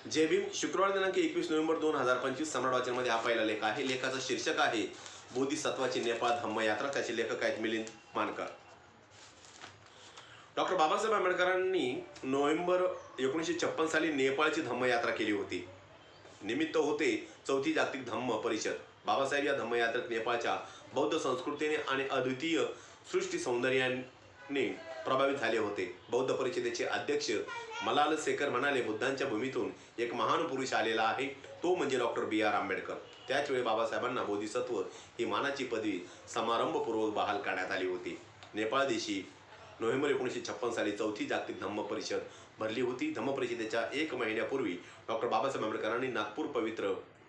जय भीम. शुक्रवार दिनांक 21 नोव्हेंबर 2025 सम्राट वाचनमध्ये हा पहिला लेख आहे. लेखाचं शीर्षक आहे बोधिसत्वाची नेपाळ धम्मयात्रा. त्याचे लेखक आहेत मिलिंद मानकर. डॉक्टर बाबासाहेब आंबेडकरांनी नोव्हेंबर 1956 साली नेपाळची धम्मयात्रा केली होती. निमित्त होते चौथी जागतिक धम्म परिषद. बाबासाहेब या धम्मयात्रेत नेपाळच्या बौद्ध संस्कृतीने आणि अद्वितीय सृष्टी सौंदर्याने प्रभावित झाले होते. बौद्ध परिषदेचे अध्यक्ष मलाल सेकर म्हणाले, बुद्धांच्या भूमीतून एक महान पुरुष आलेला आहे, तो म्हणजे डॉक्टर B.R. आंबेडकर. त्याच वेळी बाबासाहेबांना बोधिसत्व ही मानाची पदवी समारंभपूर्वक बहाल करण्यात आली होती. नेपाळ देशी नोव्हेंबर 1956 साली चौथी जागतिक धम्म परिषद भरली होती. धम्म परिषदेच्या 1 महिन्यापूर्वी डॉक्टर बाबासाहेब आंबेडकरांनी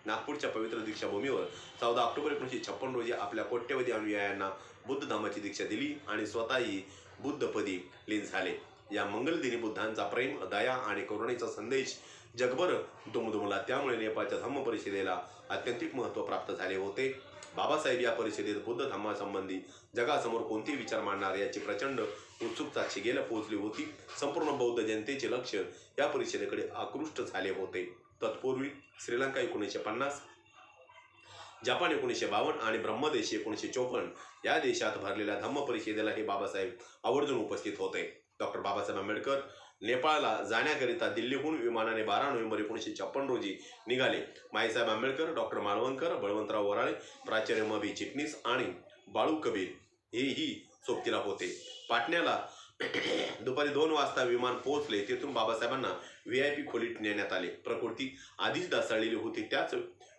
नागपूरच्या पवित्र दीक्षाभूमीवर 14 ऑक्टोबर 1956 रोजी आपल्या कोट्यवधी अनुयायांना बुद्ध धम्माची दीक्षा दिली आणि स्वतःही बुद्धपदी लीन झाले. या मंगलदिनी बुद्धांचा प्रेम, दया आणि करुणेचा संदेश जगभर दुमदुमला. त्यामुळे नेपाळच्या धम्म परिषदेला आत्यंतिक महत्त्व प्राप्त झाले होते. बाबासाहेब या परिषदेत बुद्ध धम्मासंबंधी जगासमोर कोणतेही विचार मांडणार याची प्रचंड उत्सुकता शिगेला पोहोचली होती. संपूर्ण बौद्ध जनतेचे लक्ष या परिषदेकडे आकृष्ट झाले होते. तत्पूर्वी श्रीलंका 1950, जपान 1952 आणि ब्रह्मदेश 1954 या देशात भरलेल्या धम्म परिषदेला हे बाबासाहेब आवर्जून उपस्थित होते. डॉक्टर बाबासाहेब आंबेडकर नेपाळला जाण्याकरिता दिल्लीहून विमानाने 12 नोव्हेंबर 1956 रोजी निघाले. माईसाहेब आंबेडकर, डॉक्टर मालवणकर, बळवंतराव वराळे, प्राचार्य M.V. चिटणीस आणि बाळू कबीर हेही सोबतीला होते. पाटण्याला दुपारी 2 वाजता विमान पोहोचले. तेथून बाबासाहेबांना VIP खोलीत नेण्यात आले. प्रकृती आधीच ढासळलेली होती. त्याच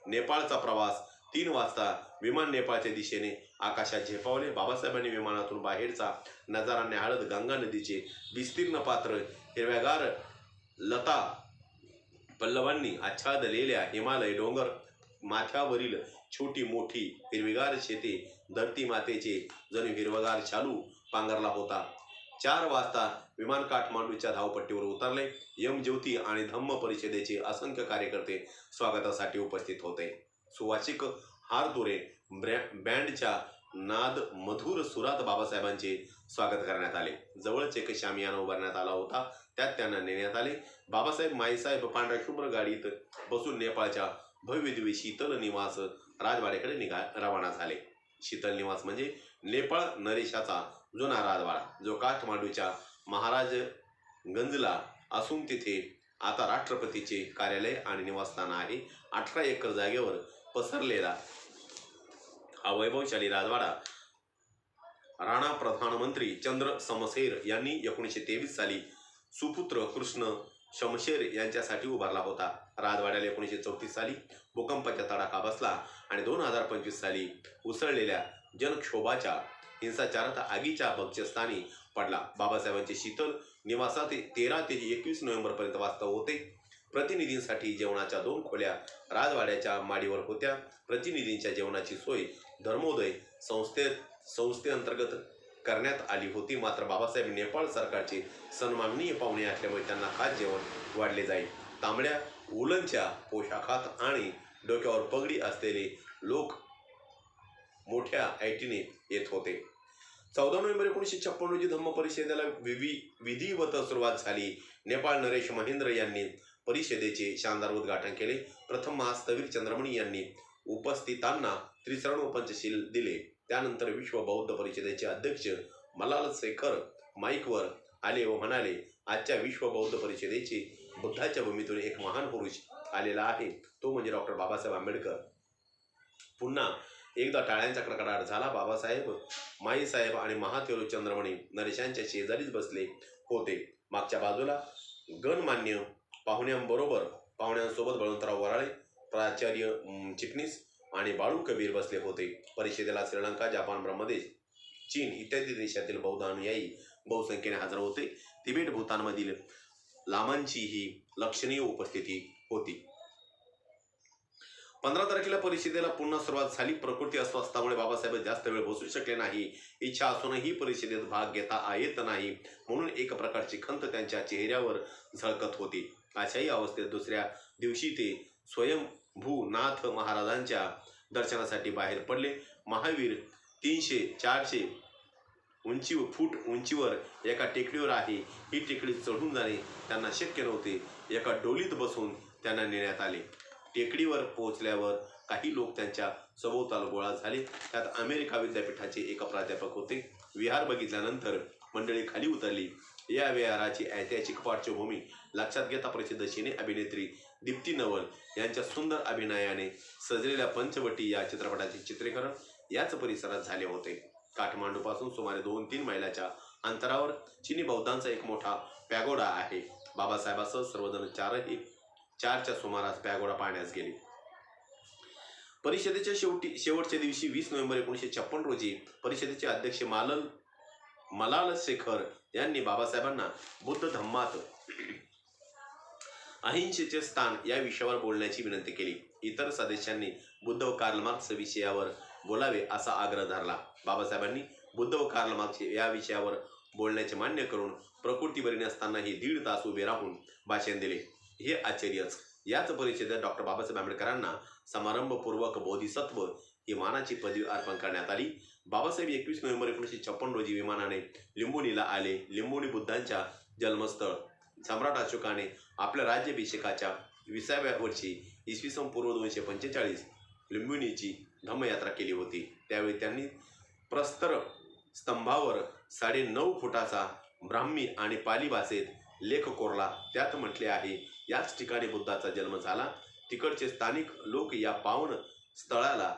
नेपाळचा प्रवास 3 वाजता विमान नेपाळच्या दिशेने आकाशात झेपावले. बाबासाहेबांनी विमानातून बाहेरचा नजारा न्याहाळत गंगा नदीचे विस्तीर्ण पात्र, हिरव्यागार लता पल्लवांनी आच्छादलेल्या हिमालय डोंगर, माथ्यावरील छोटी मोठी हिरवीगार शेते, धरती मातेचे जणू हिरवगार शालू पांघरला होता. 4 वाजता विमान काठमांडूच्या धावपट्टीवर उतरले. ज्योती आणि धम्म परिषदेचे असंख्य कार्यकर्ते स्वागतासाठी उपस्थित होते. सुवासिक हारतुरे बँडच्या नाद मधुर सुरात बाबासाहेबांचे स्वागत करण्यात आले. जवळच एक शामियाना उभारण्यात आला होता, त्यात त्यांना नेण्यात आले. बाबासाहेब, माईसाहेब पांढऱ्या शुभ्र गाडीत बसून नेपाळच्या भव्यदिव्य शीतल निवास राजवाड्याकडे रवाना झाले. शीतल निवास म्हणजे नेपाळ नरेशाचा जुना राजवाडा, जो काठमांडूच्या महाराजगंजला असून तिथे आता राष्ट्रपतीचे कार्यालय आणि निवासस्थान आहे. 18 एकर जागेवर पसरलेला हा वैभवशाली राजवाडा राणा प्रधानमंत्री चंद्र समशेर यांनी 1923 साली सुपुत्र कृष्ण शमशेर यांच्यासाठी उभारला होता. राजवाड्याला 1934 साली भूकंपाचा तडाखा बसला आणि 2025 साली उसळलेल्या जनक्षोभाच्या हिंसाचारात आगीच्या भक्ष्यस्थानी पडला. बाबासाहेबांचे शीतल निवासात 13 ते 21 नोव्हेंबरपर्यंत वास्तव होते. प्रतिनिधींसाठी जेवणाच्या 2 खोल्या राजवाड्याच्या माडीवर होत्या. प्रतिनिधींच्या जेवणाची सोय धर्मोदय संस्थेअंतर्गत करण्यात आली होती. मात्र बाबासाहेब नेपाळ सरकारचे सन्माननीय पाहुणे असल्यामुळे त्यांना खास जेवण वाढले जाईल. तांबड्या उलनच्या पोशाखात आणि डोक्यावर पगडी असलेले लोक मोठ्या ऐटीने येत होते. 14 नोव्हेंबर 1956 रोजी धम्म परिषदेला विधिवत सुरुवात झाली. नेपाळ नरेश महेंद्र यांनी परिषदेचे शानदार उद्घाटन केले. प्रथम महास्थवीर चंद्रमणी यांनी उपस्थितांना त्रिसरण व पंचशील दिले. त्यानंतर विश्व बौद्ध परिषदेचे अध्यक्ष मलाल सेकर माईकवर आले व म्हणाले, आजच्या विश्व बौद्ध परिषदेचे बुद्धाच्या भूमीतून एक महान पुरुष आलेला आहे, तो म्हणजे डॉक्टर बाबासाहेब आंबेडकर. पुन्हा एकदा टाळ्यांचा कडकडाट झाला. बाबासाहेब, माईसाहेब आणि महाथेरो चंद्रमणी नरेशांच्या शेजारीच बसले होते. मागच्या बाजूला गणमान्य पाहुण्यांसोबत बळवंतराव वराळे, प्राचार्य चिटणीस आणि बाळू कबीर बसले होते. परिषदेला श्रीलंका, जपान, ब्रह्मदेश, चीन इत्यादी देशातील बौद्ध अनुयायी बहुसंख्येने हजर होते. तिबेट, भूतानमधील लामांचीही लक्षणीय उपस्थिती होती. 15 तारखेला परिषदेला पुन्हा सुरुवात झाली. प्रकृती अस्वस्थामुळे बाबासाहेब जास्त वेळ बसू शकले नाही. इच्छा असूनही परिषदेत भाग घेता येत नाही म्हणून एक प्रकारची खंत त्यांच्या चेहऱ्यावर झळकत होती. अशाही अवस्थेत दुसऱ्या दिवशी ते स्वयंभूनाथ महाराजांच्या दर्शनासाठी बाहेर पडले. महावीर 300-400 फूट उंचीवर एका टेकडीवर आहे. ही टेकडी चढून जाणे त्यांना शक्य नव्हते. एका डोलीत बसून त्यांना नेण्यात आले. टेकडीवर पोहोचल्यावर काही लोक त्यांच्या सभोवताल गोळा झाले. त्यात अमेरिका विद्यापीठाचे एक प्राध्यापक होते. विहार बघितल्यानंतर मंडळी खाली उतरली. या विहाराची ऐतिहासिक पार्श्वभूमी लक्षात घेता प्रसिद्ध सिने अभिनेत्री दीप्ती नवल यांच्या सुंदर अभिनयाने सजलेल्या पंचवटी या चित्रपटाचे चित्रीकरण याच परिसरात झाले होते. काठमांडूपासून सुमारे 2-3 मैलाच्या अंतरावर चिनी बौद्धांचा एक मोठा पॅगोडा आहे. बाबासाहेबांसह सर्वजण 4च्या सुमारास पॅगोडा पाहण्यास गेले. परिषदेच्या शेवटच्या दिवशी 20 नोव्हेंबर 1956 रोजी परिषदेचे अध्यक्ष मलाल शेखर यांनी बाबासाहेबांना बुद्ध धम्मात अहिंसेचे स्थान या विषयावर बोलण्याची विनंती केली. इतर सदस्यांनी बुद्ध व कार्ल मार्क्स विषयावर बोलावे असा आग्रह धरला. बाबासाहेबांनी बुद्ध व कार्ल मार्क्स या विषयावर बोलण्याचे मान्य करून प्रकृती बरी नसतानाही 1.5 तास उभे राहून भाषण दिले. हे आश्चर्यच. याच परिषदेत डॉक्टर बाबासाहेब आंबेडकरांना समारंभपूर्वक बोधिसत्व ही मानाची पदवी अर्पण करण्यात आली. बाबासाहेब 21 नोव्हेंबर 1956 रोजी विमानाने लिंबोनीला आले. लिंबोनी बुद्धांच्या जन्मस्थळ. सम्राट अशोकाने आपल्या राज्याभिषेकाच्या 20व्या वर्षी इसवी सन पूर्व 245 लिंबोनीची धम्मयात्रा केली होती. त्यावेळी त्यांनी प्रस्तर स्तंभावर 9.5 फुटाचा ब्राह्मी आणि पाली भाषेत लेख कोरला. त्यात म्हटले आहे, याच ठिकाणी बुद्धाचा जन्म झाला. तिकडचे स्थानिक लोक या पावन स्थळाला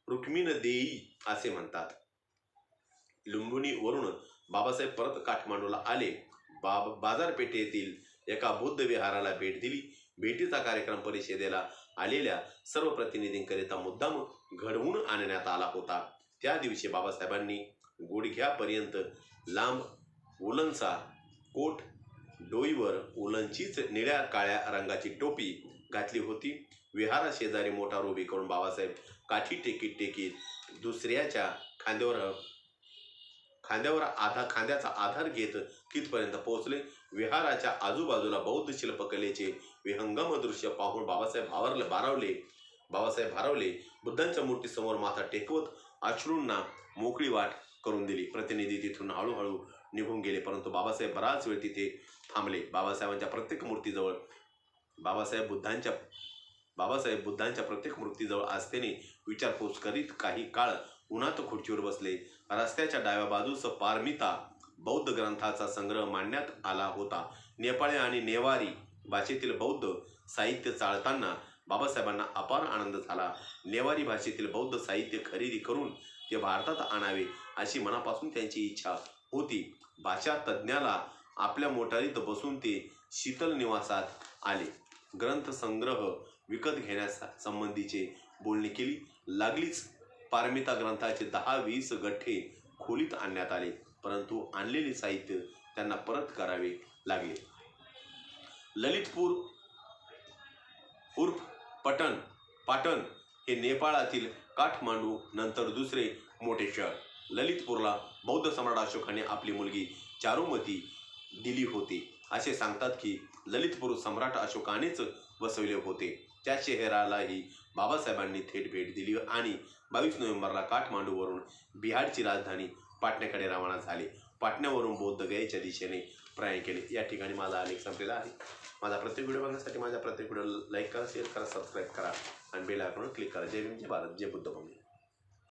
रुक्मिणदेई असे म्हणतात. लुंबिनीवरून बाबासाहेब परत काठमांडूला आले. बाजारपेठेतील एका बुद्ध विहाराला भेट दिली. भेटीचा कार्यक्रम परिषदेला आलेल्या सर्व प्रतिनिधींकरिता मुद्दाम घडवून आणण्यात आला होता. त्या दिवशी बाबासाहेबांनी गुडघ्यापर्यंत लांब उलनचा कोट, डोईवर उलनचीच निळ्या काळ्या रंगाची टोपी घातली होती. विहाराशेजारी मोटार उभी करून बाबासाहेब काठी टेकीत दुसऱ्याच्या खांद्याचा आधार घेत तिथपर्यंत पोहोचले. विहाराच्या आजूबाजूला बौद्ध शिल्पकलेचे विहंगम दृश्य पाहून बाबासाहेब भारावले. बुद्धांच्या मूर्तीसमोर माथा टेकवत अश्रूंना मोकळी वाट करून दिली. प्रतिनिधी तिथून हळूहळू निघून गेले, परंतु बाबासाहेब बराच वेळ तिथे थांबले. बाबासाहेब बुद्धांच्या प्रत्येक मूर्तीजवळ आस्थेने विचारपूस करीत काही काळ उन्हात खुर्चीवर बसले. रस्त्याच्या डाव्या बाजूस पारमिता बौद्ध ग्रंथाचा संग्रह मांडण्यात आला होता. नेपाळी आणि नेवारी भाषेतील बौद्ध साहित्य चाळताना बाबासाहेबांना अपार आनंद झाला. नेवारी भाषेतील बौद्ध साहित्य खरेदी करून ते भारतात आणावे अशी मनापासून त्यांची इच्छा होती. भाषा तज्ज्ञाला आपल्या मोटारीत बसून ते शीतल निवासात आले. ग्रंथसंग्रह विकत घेण्यासंबंधीचे बोलणी केली. लागलीच पारमिता ग्रंथाचे 10-20 गठ्ठे खोलीत आणण्यात आले, परंतु आणलेले साहित्य त्यांना परत करावे लागले. ललितपूर उर्फ पाटण हे नेपाळातील काठमांडू नंतर दुसरे मोठे शहर. ललितपूरला बौद्ध सम्राट अशोकाने आपली मुलगी चारुमती दिली होती. असे सांगतात की ललितपूर सम्राट अशोकानेच वसवले होते. त्या शहरालाही बाबासाहेबांनी थेट भेट दिली आणि 22 नोव्हेंबरला काठमांडूवरून बिहारची राजधानी पाटण्याकडे रवाना झाले. पाटण्यावरून बोधगयेच्या दिशेने प्रयाण केले. या ठिकाणी माझा आलेख संपलेला आहे. माझा प्रत्येक व्हिडिओ बघण्यासाठी माझ्या प्रत्येक व्हिडिओ लाईक करा, शेअर करा, सबस्क्राईब करा आणि बेल आयकॉनवर क्लिक करा. जय भीम, जय भारत, जय बुद्ध भूमी.